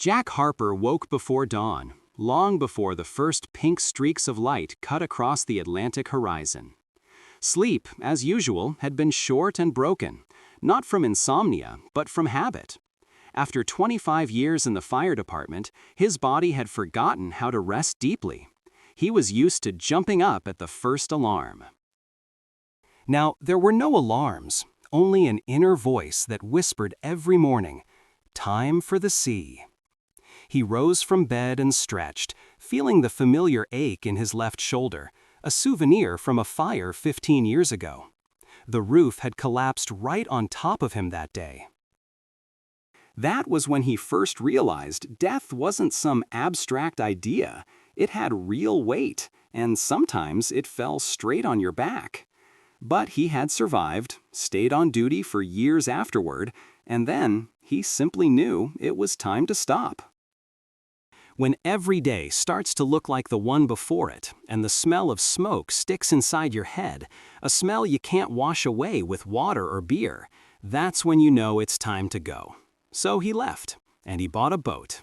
Jack Harper woke before dawn, long before the first pink streaks of light cut across the Atlantic horizon. Sleep, as usual, had been short and broken, not from insomnia, but from habit. After 25 years in the fire department, his body had forgotten how to rest deeply. He was used to jumping up at the first alarm. Now, there were no alarms, only an inner voice that whispered every morning, "Time for the sea." He rose from bed and stretched, feeling the familiar ache in his left shoulder, a souvenir from a fire 15 years ago. The roof had collapsed right on top of him that day. That was when he first realized death wasn't some abstract idea. It had real weight, and sometimes it fell straight on your back. But he had survived, stayed on duty for years afterward, and then he simply knew it was time to stop. When every day starts to look like the one before it, and the smell of smoke sticks inside your head, a smell you can't wash away with water or beer, that's when you know it's time to go. So he left, and he bought a boat.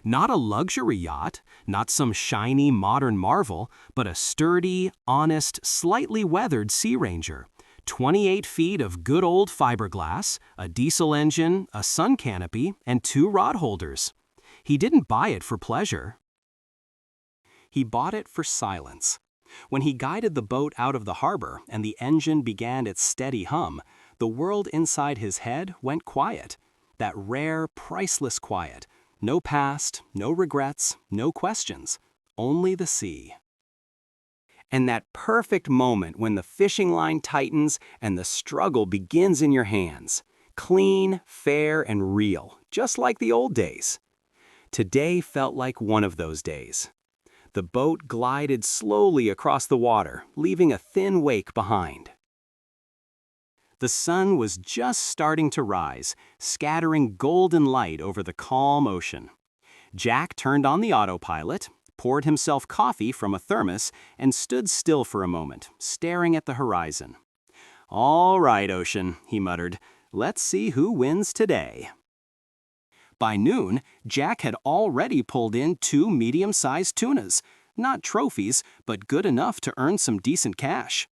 Not a luxury yacht, not some shiny modern marvel, but a sturdy, honest, slightly weathered Sea Ranger. 28 feet of good old fiberglass, a diesel engine, a sun canopy, and 2 rod holders. He didn't buy it for pleasure. He bought it for silence. When he guided the boat out of the harbor and the engine began its steady hum, the world inside his head went quiet. That rare, priceless quiet. No past, no regrets, no questions. Only the sea. And that perfect moment when the fishing line tightens and the struggle begins in your hands. Clean, fair, and real, just like the old days. Today felt like one of those days. The boat glided slowly across the water, leaving a thin wake behind. The sun was just starting to rise, scattering golden light over the calm ocean. Jack turned on the autopilot, poured himself coffee from a thermos, and stood still for a moment, staring at the horizon. "All right, ocean," he muttered. "Let's see who wins today." By noon, Jack had already pulled in 2 medium-sized tunas, not trophies, but good enough to earn some decent cash.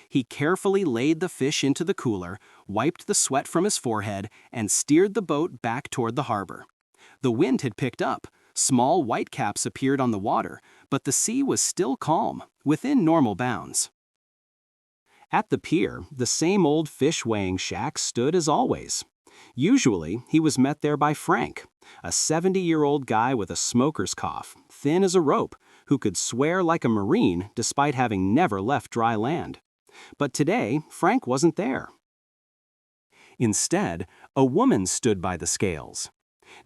He carefully laid the fish into the cooler, wiped the sweat from his forehead, and steered the boat back toward the harbor. The wind had picked up, small whitecaps appeared on the water, but the sea was still calm, within normal bounds. At the pier, the same old fish-weighing shack stood as always. Usually, he was met there by Frank, a 70-year-old guy with a smoker's cough, thin as a rope, who could swear like a Marine despite having never left dry land. But today, Frank wasn't there. Instead, a woman stood by the scales.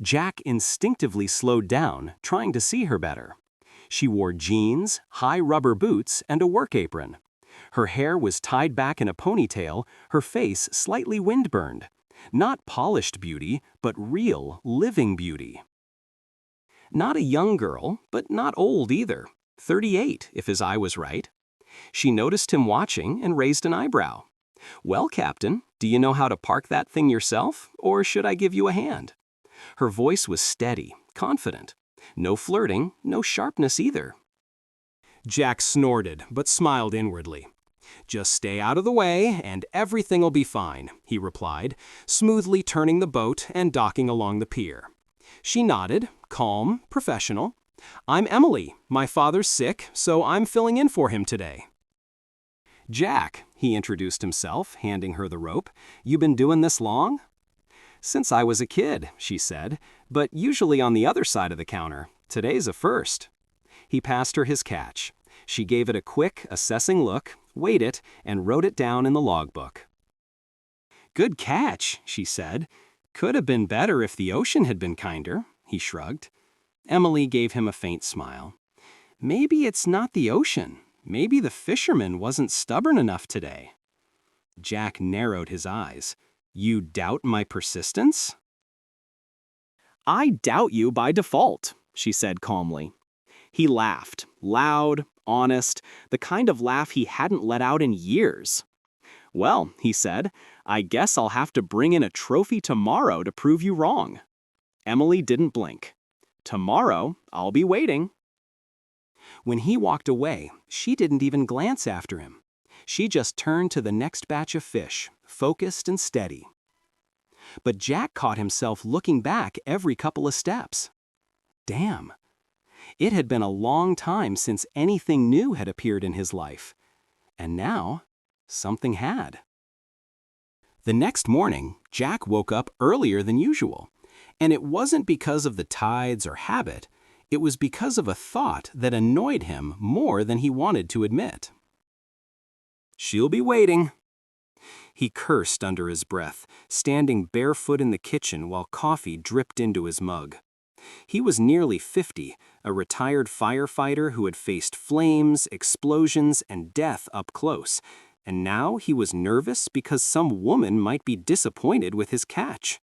Jack instinctively slowed down, trying to see her better. She wore jeans, high rubber boots, and a work apron. Her hair was tied back in a ponytail, her face slightly windburned. Not polished beauty, but real, living beauty. Not a young girl, but not old either. 38, if his eye was right. She noticed him watching and raised an eyebrow. "Well, Captain, do you know how to park that thing yourself, or should I give you a hand?" Her voice was steady, confident. No flirting, no sharpness either. Jack snorted, but smiled inwardly. "Just stay out of the way, and everything'll be fine," he replied, smoothly turning the boat and docking along the pier. She nodded, calm, professional. "I'm Emily. My father's sick, so I'm filling in for him today." "Jack," he introduced himself, handing her the rope. "You been doing this long?" "Since I was a kid," she said, "but usually on the other side of the counter. Today's a first." He passed her his catch. She gave it a quick, assessing look, weighed it, and wrote it down in the logbook. "Good catch," she said. "Could have been better if the ocean had been kinder," he shrugged. Emily gave him a faint smile. "Maybe it's not the ocean. Maybe the fisherman wasn't stubborn enough today." Jack narrowed his eyes. "You doubt my persistence?" "I doubt you by default," she said calmly. He laughed, loud, honest, the kind of laugh he hadn't let out in years. "Well," he said, "I guess I'll have to bring in a trophy tomorrow to prove you wrong." Emily didn't blink. "Tomorrow, I'll be waiting." When he walked away, she didn't even glance after him. She just turned to the next batch of fish, focused and steady. But Jack caught himself looking back every couple of steps. Damn. It had been a long time since anything new had appeared in his life. And now, something had. The next morning, Jack woke up earlier than usual. And it wasn't because of the tides or habit. It was because of a thought that annoyed him more than he wanted to admit. "She'll be waiting." He cursed under his breath, standing barefoot in the kitchen while coffee dripped into his mug. He was nearly 50, a retired firefighter who had faced flames, explosions, and death up close, and now he was nervous because some woman might be disappointed with his catch.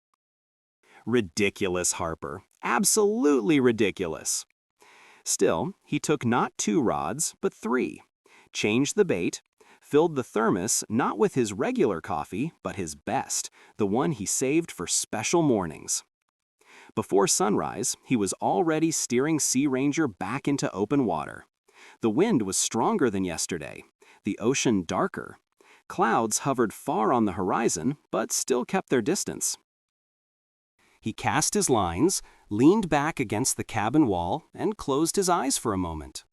Ridiculous, Harper. Absolutely ridiculous. Still, he took not 2 rods, but 3, changed the bait, filled the thermos not with his regular coffee, but his best, the one he saved for special mornings. Before sunrise, he was already steering Sea Ranger back into open water. The wind was stronger than yesterday, the ocean darker. Clouds hovered far on the horizon, but still kept their distance. He cast his lines, leaned back against the cabin wall, and closed his eyes for a moment.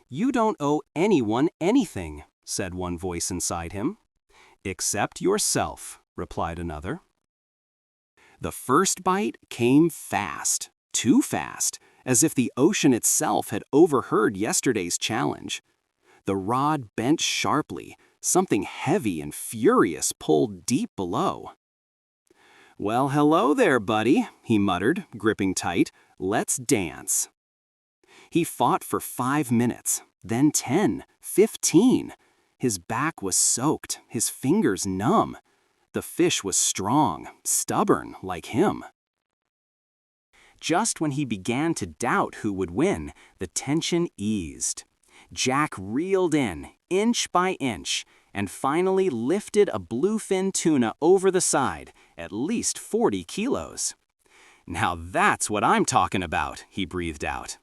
"You don't owe anyone anything," said one voice inside him. "Except yourself," replied another. The first bite came fast, too fast, as if the ocean itself had overheard yesterday's challenge. The rod bent sharply, something heavy and furious pulled deep below. "Well, hello there, buddy," he muttered, gripping tight. "Let's dance." He fought for 5 minutes, then 10, 15. His back was soaked, his fingers numb. The fish was strong, stubborn, like him. Just when he began to doubt who would win, the tension eased. Jack reeled in, inch by inch, and finally lifted a bluefin tuna over the side, at least 40 kilos. "Now that's what I'm talking about," he breathed out.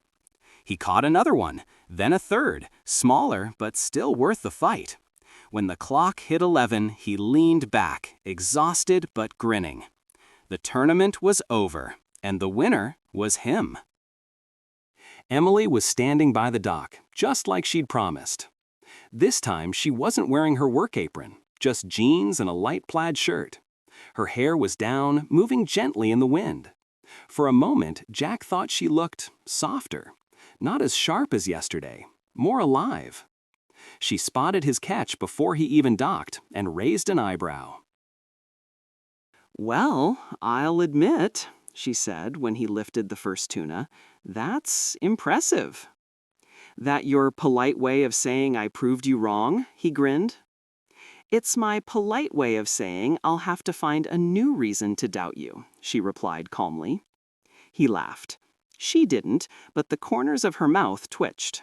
He caught another one, then a third, smaller but still worth the fight. When the clock hit 11, he leaned back, exhausted but grinning. The tournament was over, and the winner was him. Emily was standing by the dock, just like she'd promised. This time, she wasn't wearing her work apron, just jeans and a light plaid shirt. Her hair was down, moving gently in the wind. For a moment, Jack thought she looked softer, not as sharp as yesterday, more alive. She spotted his catch before he even docked and raised an eyebrow. "Well, I'll admit," she said when he lifted the first tuna, "that's impressive." "That your polite way of saying I proved you wrong?" he grinned. "It's my polite way of saying I'll have to find a new reason to doubt you," she replied calmly. He laughed. She didn't, but the corners of her mouth twitched.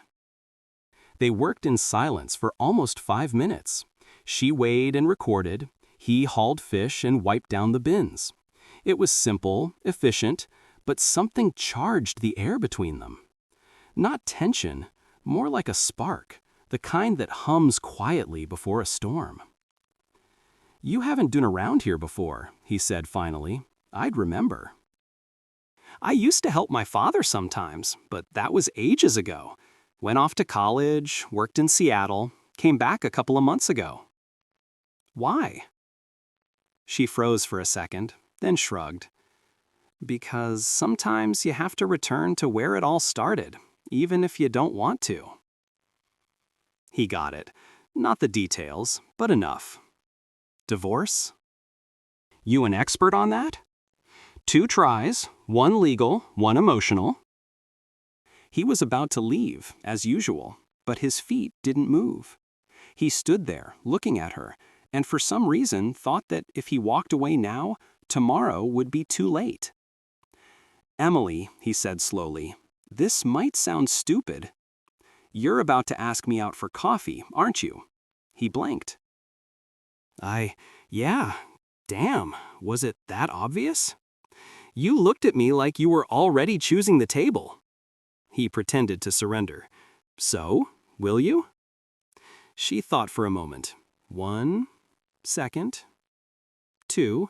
They worked in silence for almost 5 minutes. She weighed and recorded. He hauled fish and wiped down the bins. It was simple, efficient, but something charged the air between them. Not tension, more like a spark, the kind that hums quietly before a storm. "You haven't been around here before," he said finally. "I'd remember." "I used to help my father sometimes, but that was ages ago. Went off to college, worked in Seattle, came back a couple of months ago." "Why?" She froze for a second, then shrugged. "Because sometimes you have to return to where it all started, even if you don't want to." He got it. Not the details, but enough. "Divorce?" "You an expert on that?" 2 tries, 1 legal, 1 emotional. He was about to leave, as usual, but his feet didn't move. He stood there, looking at her, and for some reason thought that if he walked away now, tomorrow would be too late. "Emily," he said slowly, "this might sound stupid. You're about to ask me out for coffee, aren't you?" He blinked. Yeah, damn, was it that obvious? You looked at me like you were already choosing the table." He pretended to surrender. "So, will you?" She thought for a moment. 1 second. 2.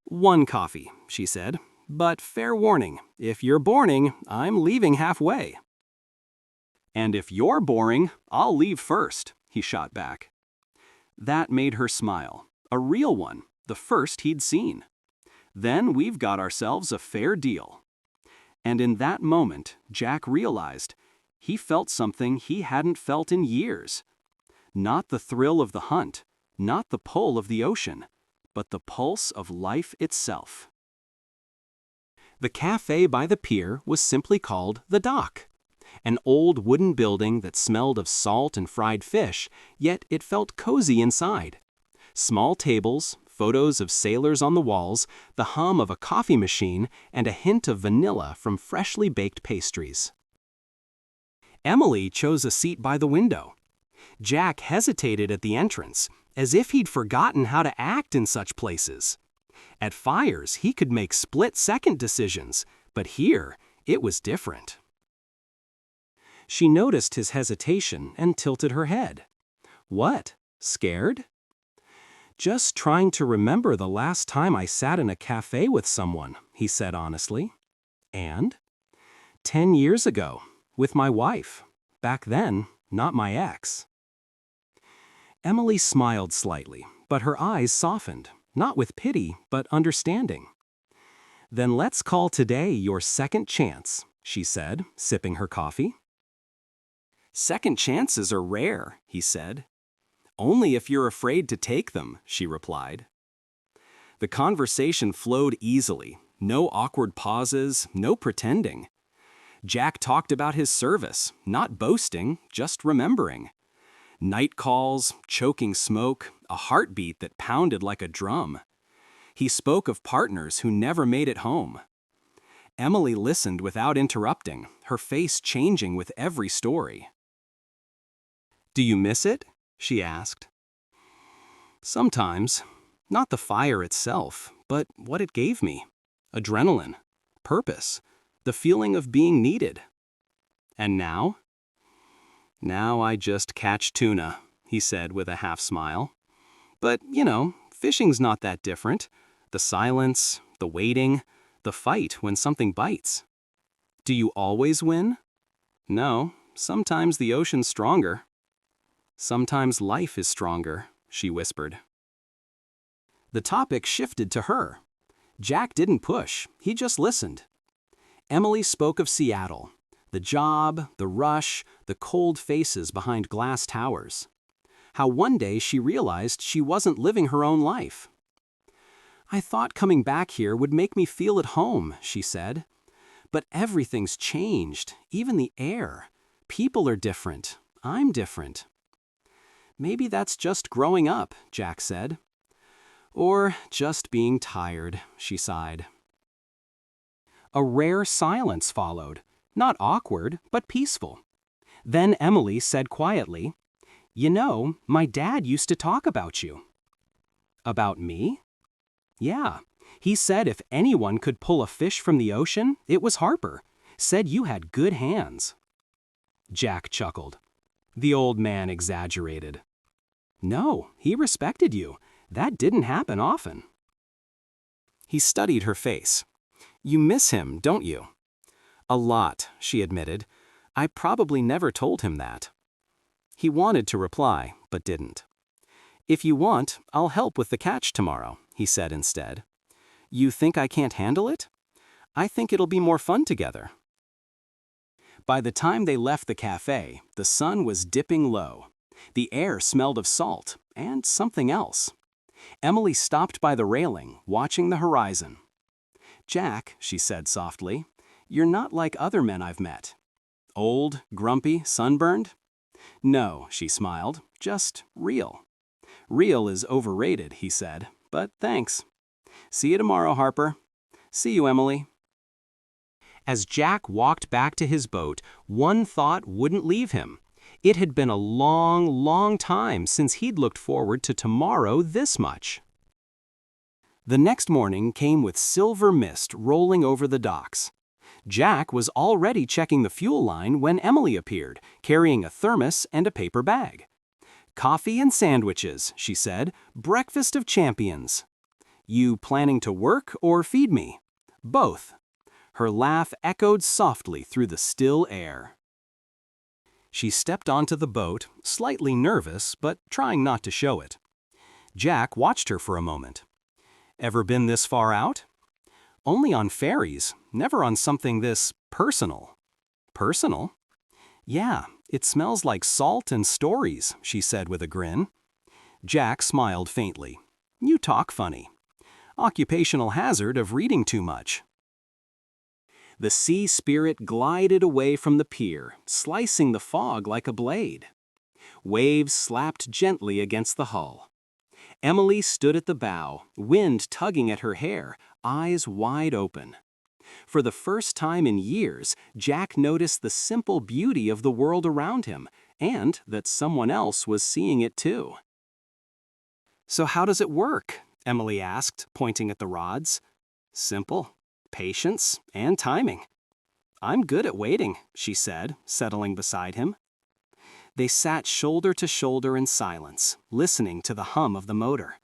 "One coffee," she said. "But fair warning, if you're boring, I'm leaving halfway." "And if you're boring, I'll leave first," he shot back. That made her smile. A real one, the first he'd seen. Then we've got ourselves a fair deal. And in that moment, Jack realized he felt something he hadn't felt in years. Not the thrill of the hunt, not the pull of the ocean, but the pulse of life itself. The cafe by the pier was simply called The Dock. An old wooden building that smelled of salt and fried fish, yet it felt cozy inside. Small tables, photos of sailors on the walls, the hum of a coffee machine, and a hint of vanilla from freshly baked pastries. Emily chose a seat by the window. Jack hesitated at the entrance, as if he'd forgotten how to act in such places. At fires, he could make split-second decisions, but here, it was different. She noticed his hesitation and tilted her head. "What? Scared?" "Just trying to remember the last time I sat in a cafe with someone," he said honestly. "And?" 10 years ago, with my wife. Back then, not my ex." Emily smiled slightly, but her eyes softened, not with pity, but understanding. "Then let's call today your second chance," she said, sipping her coffee. "Second chances are rare," he said. "Only if you're afraid to take them," she replied. The conversation flowed easily, no awkward pauses, no pretending. Jack talked about his service, not boasting, just remembering. Night calls, choking smoke, a heartbeat that pounded like a drum. He spoke of partners who never made it home. Emily listened without interrupting, her face changing with every story. "Do you miss it?" she asked. "Sometimes. Not the fire itself, but what it gave me. Adrenaline, purpose, the feeling of being needed. And now?" "Now I just catch tuna," he said with a half smile. "But, fishing's not that different. The silence, the waiting, the fight when something bites." "Do you always win?" "No, sometimes the ocean's stronger." "Sometimes life is stronger," she whispered. The topic shifted to her. Jack didn't push, he just listened. Emily spoke of Seattle, the job, the rush, the cold faces behind glass towers. How one day she realized she wasn't living her own life. "I thought coming back here would make me feel at home," she said. "But everything's changed, even the air. People are different. I'm different." "Maybe that's just growing up," Jack said. "Or just being tired," she sighed. A rare silence followed, not awkward, but peaceful. Then Emily said quietly, "My dad used to talk about you." "About me?" "Yeah. He said if anyone could pull a fish from the ocean, it was Harper. Said you had good hands." Jack chuckled. The old man exaggerated. "No, he respected you. That didn't happen often." He studied her face. "You miss him, don't you?" "A lot," she admitted. "I probably never told him that." He wanted to reply, but didn't. "If you want, I'll help with the catch tomorrow," he said instead. "You think I can't handle it? I think it'll be more fun together." By the time they left the cafe, the sun was dipping low. The air smelled of salt and something else. Emily stopped by the railing, watching the horizon. "Jack," she said softly, "you're not like other men I've met." "Old, grumpy, sunburned?" "No," she smiled, "just real." "Real is overrated," he said, "but thanks." "See you tomorrow, Harper." "See you, Emily." As Jack walked back to his boat, one thought wouldn't leave him. It had been a long, long time since he'd looked forward to tomorrow this much. The next morning came with silver mist rolling over the docks. Jack was already checking the fuel line when Emily appeared, carrying a thermos and a paper bag. "Coffee and sandwiches," she said. "Breakfast of champions." "You planning to work or feed me?" "Both." Her laugh echoed softly through the still air. She stepped onto the boat, slightly nervous but trying not to show it. Jack watched her for a moment. "Ever been this far out?" "Only on ferries, never on something this personal." "Personal?" "Yeah, it smells like salt and stories," she said with a grin. Jack smiled faintly. "You talk funny. Occupational hazard of reading too much." The sea spirit glided away from the pier, slicing the fog like a blade. Waves slapped gently against the hull. Emily stood at the bow, wind tugging at her hair, eyes wide open. For the first time in years, Jack noticed the simple beauty of the world around him, and that someone else was seeing it too. "So how does it work?" Emily asked, pointing at the rods. "Simple. Patience and timing." "I'm good at waiting," she said, settling beside him. They sat shoulder to shoulder in silence, listening to the hum of the motor.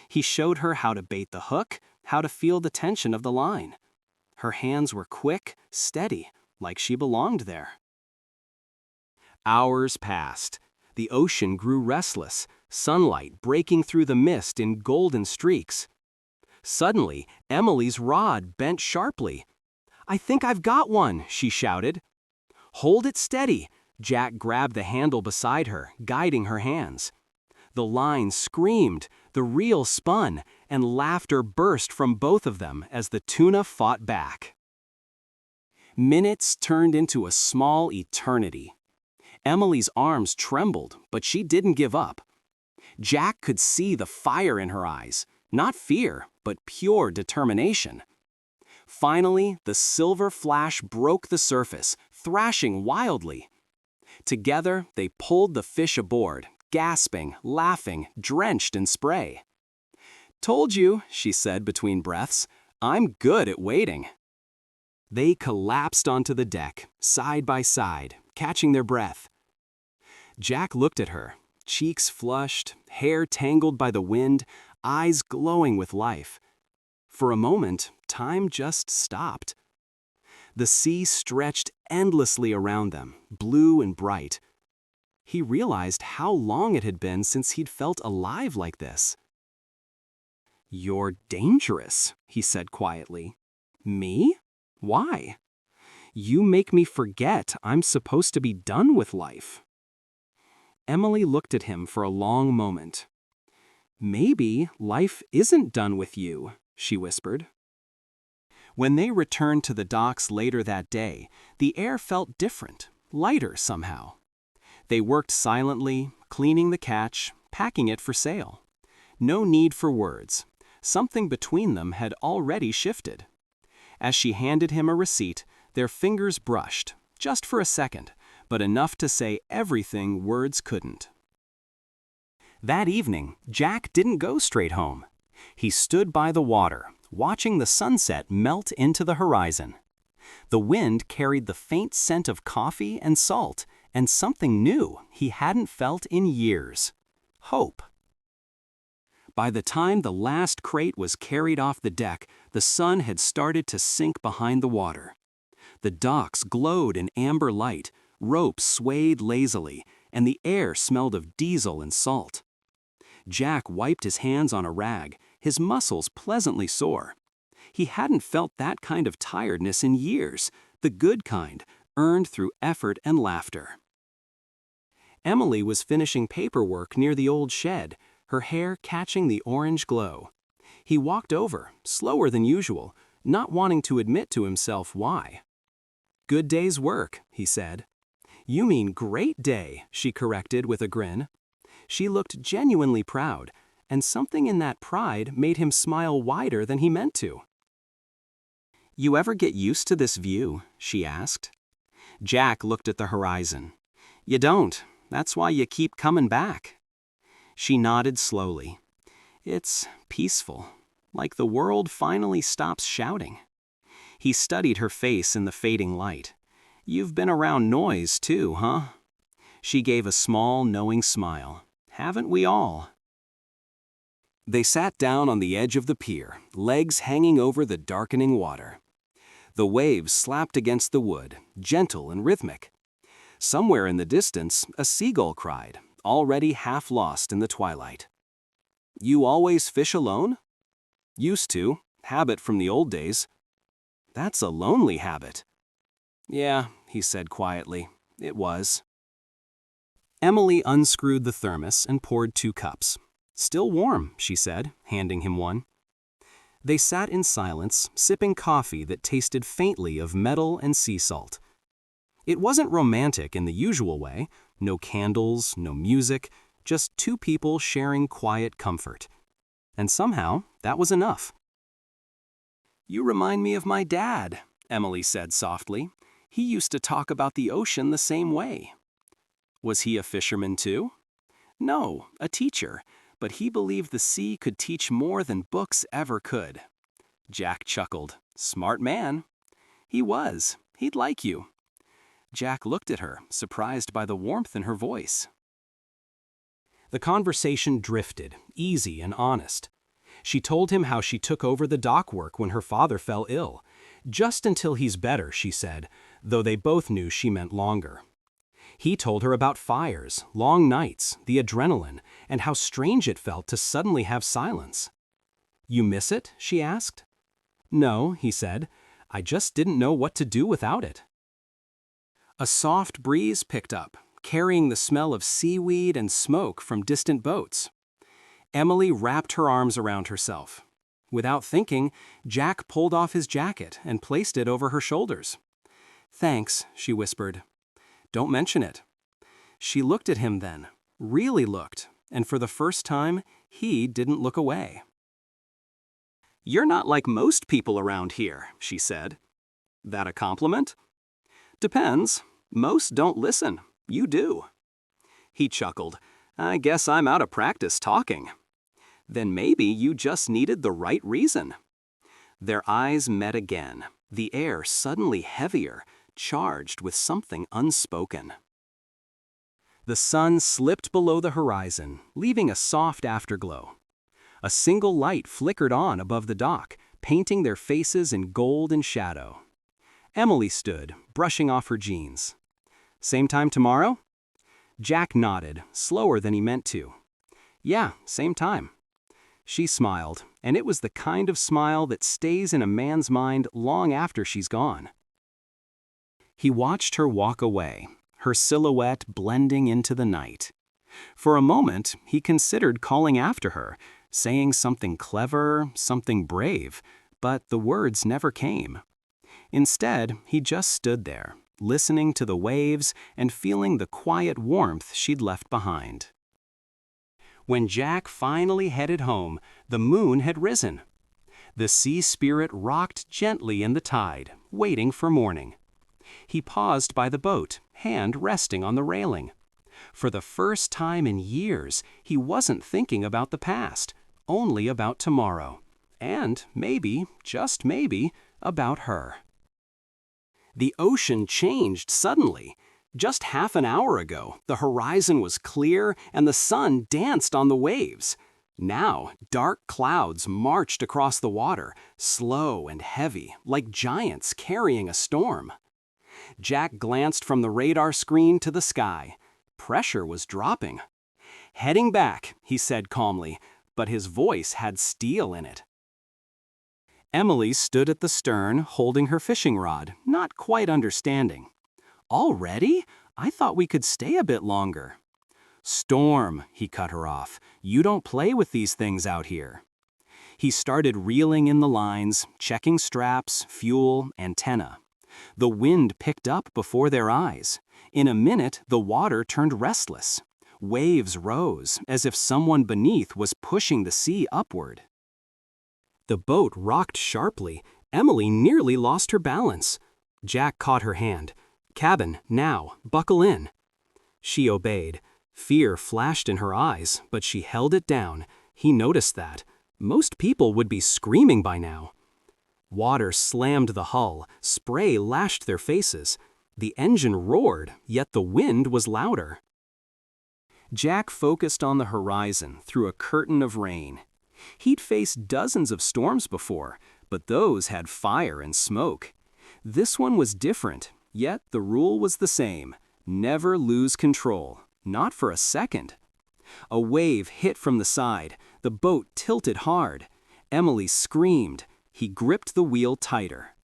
He showed her how to bait the hook, how to feel the tension of the line. Her hands were quick, steady, like she belonged there. Hours passed. The ocean grew restless, sunlight breaking through the mist in golden streaks. Suddenly, Emily's rod bent sharply. "I think I've got one," she shouted. "Hold it steady." Jack grabbed the handle beside her, guiding her hands. The line screamed, the reel spun, and laughter burst from both of them as the tuna fought back. Minutes turned into a small eternity. Emily's arms trembled, but she didn't give up. Jack could see the fire in her eyes, not fear, but pure determination. Finally, the silver flash broke the surface, thrashing wildly. Together, they pulled the fish aboard, gasping, laughing, drenched in spray. "Told you," she said between breaths, "I'm good at waiting." They collapsed onto the deck, side by side, catching their breath. Jack looked at her, cheeks flushed, hair tangled by the wind, eyes glowing with life. For a moment, time just stopped. The sea stretched endlessly around them, blue and bright. He realized how long it had been since he'd felt alive like this. "You're dangerous," he said quietly. "Me? Why?" "You make me forget I'm supposed to be done with life." Emily looked at him for a long moment. "Maybe life isn't done with you," she whispered. When they returned to the docks later that day, the air felt different, lighter somehow. They worked silently, cleaning the catch, packing it for sail. No need for words. Something between them had already shifted. As she handed him a receipt, their fingers brushed, just for a second, but enough to say everything words couldn't. That evening, Jack didn't go straight home. He stood by the water, watching the sunset melt into the horizon. The wind carried the faint scent of coffee and salt, and something new he hadn't felt in years: hope. By the time the last crate was carried off the deck, the sun had started to sink behind the water. The docks glowed in amber light, ropes swayed lazily, and the air smelled of diesel and salt. Jack wiped his hands on a rag, his muscles pleasantly sore. He hadn't felt that kind of tiredness in years, the good kind, earned through effort and laughter. Emily was finishing paperwork near the old shed, her hair catching the orange glow. He walked over, slower than usual, not wanting to admit to himself why. "Good day's work," he said. "You mean great day," she corrected with a grin. She looked genuinely proud, and something in that pride made him smile wider than he meant to. "You ever get used to this view?" she asked. Jack looked at the horizon. "You don't. That's why you keep coming back." She nodded slowly. "It's peaceful. like the world finally stops shouting. He studied her face in the fading light. "You've been around noise too, huh?" She gave a small, knowing smile. "Haven't we all?" They sat down on the edge of the pier, legs hanging over the darkening water. The waves slapped against the wood, gentle and rhythmic. Somewhere in the distance, a seagull cried, already half lost in the twilight. "You always fish alone?" "Used to. Habit from the old days." "That's a lonely habit." "Yeah," he said quietly. "It was." Emily unscrewed the thermos and poured 2 cups. "Still warm," she said, handing him one. They sat in silence, sipping coffee that tasted faintly of metal and sea salt. It wasn't romantic in the usual way, no candles, no music, just 2 people sharing quiet comfort. And somehow, that was enough. "You remind me of my dad," Emily said softly. "He used to talk about the ocean the same way." "Was he a fisherman too?" "No, a teacher, but he believed the sea could teach more than books ever could." Jack chuckled. "Smart man." "He was. He'd like you." Jack looked at her, surprised by the warmth in her voice. The conversation drifted, easy and honest. She told him how she took over the dock work when her father fell ill. "Just until he's better," she said, though they both knew she meant longer. He told her about fires, long nights, the adrenaline, and how strange it felt to suddenly have silence. "You miss it?" she asked. "No," he said. "I just didn't know what to do without it." A soft breeze picked up, carrying the smell of seaweed and smoke from distant boats. Emily wrapped her arms around herself. Without thinking, Jack pulled off his jacket and placed it over her shoulders. "Thanks," she whispered. "Don't mention it." She looked at him then, really looked, and for the first time, he didn't look away. "You're not like most people around here," she said. "That a compliment?" "Depends. Most don't listen. You do." He chuckled. "I guess I'm out of practice talking." "Then maybe you just needed the right reason." Their eyes met again, the air suddenly heavier, charged with something unspoken. The sun slipped below the horizon, leaving a soft afterglow. A single light flickered on above the dock, painting their faces in gold and shadow. Emily stood, brushing off her jeans. "Same time tomorrow?" Jack nodded, slower than he meant to. "Yeah, same time." She smiled, and it was the kind of smile that stays in a man's mind long after she's gone. He watched her walk away, her silhouette blending into the night. For a moment, he considered calling after her, saying something clever, something brave, but the words never came. Instead, he just stood there, listening to the waves and feeling the quiet warmth she'd left behind. When Jack finally headed home, the moon had risen. The sea spirit rocked gently in the tide, waiting for morning. He paused by the boat, hand resting on the railing. For the first time in years, he wasn't thinking about the past, only about tomorrow. And maybe, just maybe, about her. The ocean changed suddenly. Just half an hour ago, the horizon was clear and the sun danced on the waves. Now, dark clouds marched across the water, slow and heavy, like giants carrying a storm. Jack glanced from the radar screen to the sky. Pressure was dropping. "Heading back," he said calmly, but his voice had steel in it. Emily stood at the stern, holding her fishing rod, not quite understanding. "Already? I thought we could stay a bit longer." "Storm," he cut her off. "You don't play with these things out here." He started reeling in the lines, checking straps, fuel, antenna. The wind picked up before their eyes. In a minute, the water turned restless. Waves rose, as if someone beneath was pushing the sea upward. The boat rocked sharply. Emily nearly lost her balance. Jack caught her hand. "Cabin, now, buckle in." She obeyed. Fear flashed in her eyes, but she held it down. He noticed that. Most people would be screaming by now. Water slammed the hull, spray lashed their faces. The engine roared, yet the wind was louder. Jack focused on the horizon through a curtain of rain. He'd faced dozens of storms before, but those had fire and smoke. This one was different, yet the rule was the same: never lose control, not for a second. A wave hit from the side. The boat tilted hard. Emily screamed. He gripped the wheel tighter.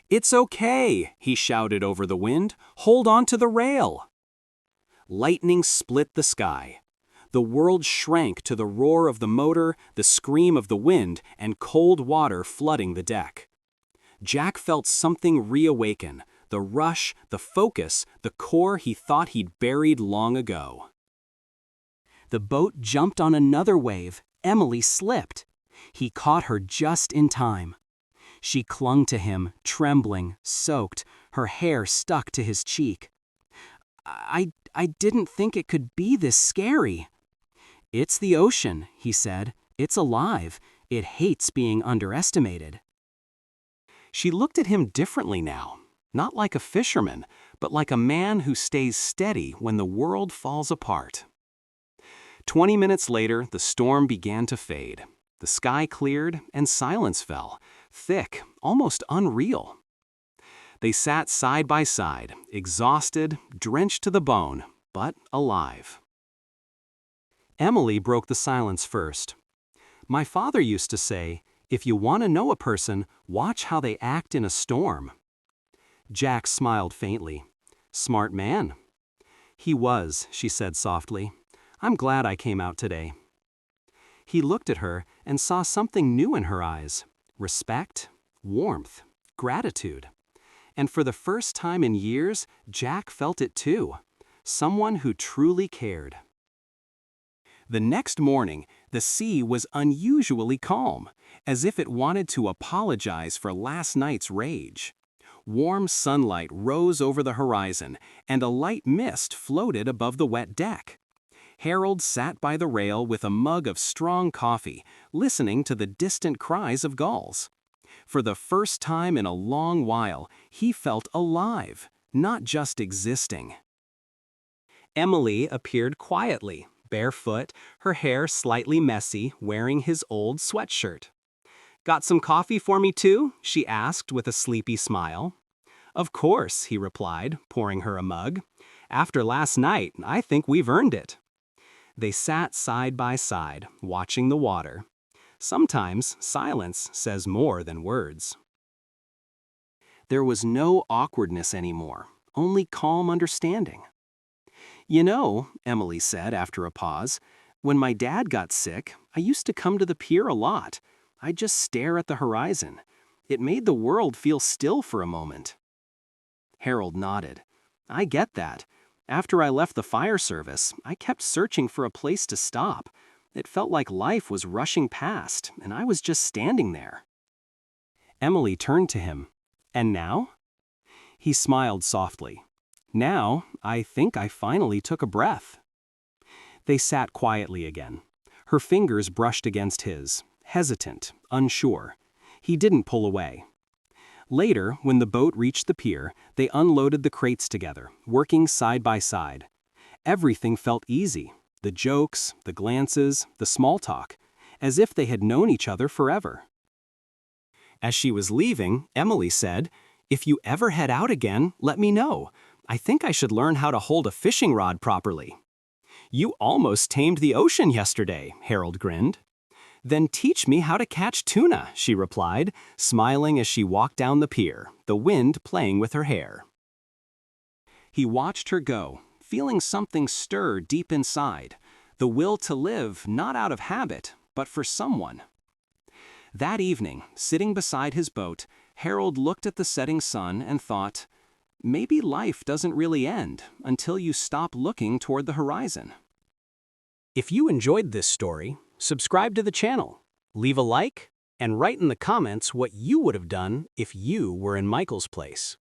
"It's okay," he shouted over the wind. "Hold on to the rail." Lightning split the sky. The world shrank to the roar of the motor, the scream of the wind, and cold water flooding the deck. Jack felt something reawaken, the rush, the focus, the core he thought he'd buried long ago. The boat jumped on another wave. Emily slipped. He caught her just in time. She clung to him, trembling, soaked, her hair stuck to his cheek. I didn't think it could be this scary." "It's the ocean," he said. "It's alive. It hates being underestimated." She looked at him differently now, not like a fisherman, but like a man who stays steady when the world falls apart. 20 minutes later, the storm began to fade. The sky cleared and silence fell, thick, almost unreal. They sat side by side, exhausted, drenched to the bone, but alive. Emily broke the silence first. "My father used to say, if you want to know a person, watch how they act in a storm." Jack smiled faintly. "Smart man." "He was," she said softly. "I'm glad I came out today." He looked at her and saw something new in her eyes: respect, warmth, gratitude. And for the first time in years, Jack felt it too. Someone who truly cared. The next morning, the sea was unusually calm, as if it wanted to apologize for last night's rage. Warm sunlight rose over the horizon, and a light mist floated above the wet deck. Harold sat by the rail with a mug of strong coffee, listening to the distant cries of gulls. For the first time in a long while, he felt alive, not just existing. Emily appeared quietly, barefoot, her hair slightly messy, wearing his old sweatshirt. "Got some coffee for me too?" she asked with a sleepy smile. "Of course," he replied, pouring her a mug. "After last night, I think we've earned it." They sat side by side, watching the water. Sometimes silence says more than words. There was no awkwardness anymore, only calm understanding. "You know," Emily said after a pause, "when my dad got sick, I used to come to the pier a lot. I'd just stare at the horizon. It made the world feel still for a moment." Harold nodded. "I get that. After I left the fire service, I kept searching for a place to stop. It felt like life was rushing past, and I was just standing there." Emily turned to him. "And now?" He smiled softly. "Now, I think I finally took a breath." They sat quietly again. Her fingers brushed against his, hesitant, unsure. He didn't pull away. Later, when the boat reached the pier, they unloaded the crates together, working side by side. Everything felt easy. The jokes, the glances, the small talk, as if they had known each other forever. As she was leaving, Emily said, "If you ever head out again, let me know. I think I should learn how to hold a fishing rod properly." "You almost tamed the ocean yesterday," Harold grinned. "Then teach me how to catch tuna," she replied, smiling as she walked down the pier, the wind playing with her hair. He watched her go, feeling something stir deep inside, the will to live not out of habit, but for someone. That evening, sitting beside his boat, Harold looked at the setting sun and thought, maybe life doesn't really end until you stop looking toward the horizon. If you enjoyed this story, subscribe to the channel, leave a like, and write in the comments what you would have done if you were in Michael's place.